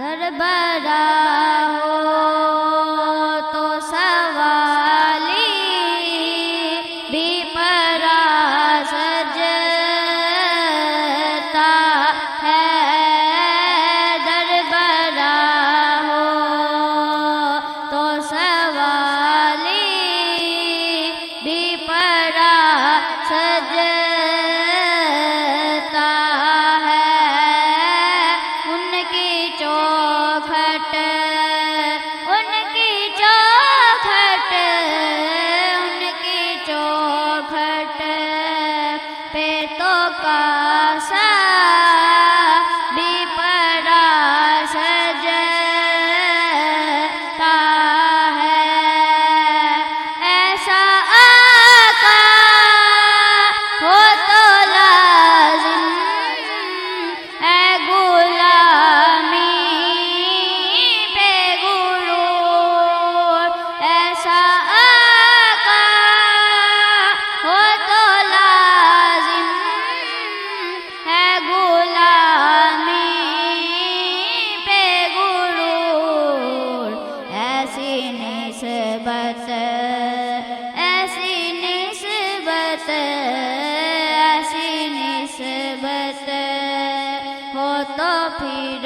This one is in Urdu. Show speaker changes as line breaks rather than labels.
دربرا ہو تو سوالی بھی پرا سجتا ہے، دربرا ہو تو سوالی بھی پرا سجتا ہے، ان کی چوکھٹ پہ تو کاسا بھی پڑا سجتا ہے، ایسا آقا ہو تو لازم ہے غلامی پہ غرور، ایسا آقا ہو تو لازم ہے غلامی پہ غرور، ایسی نسبت ہو تو پھر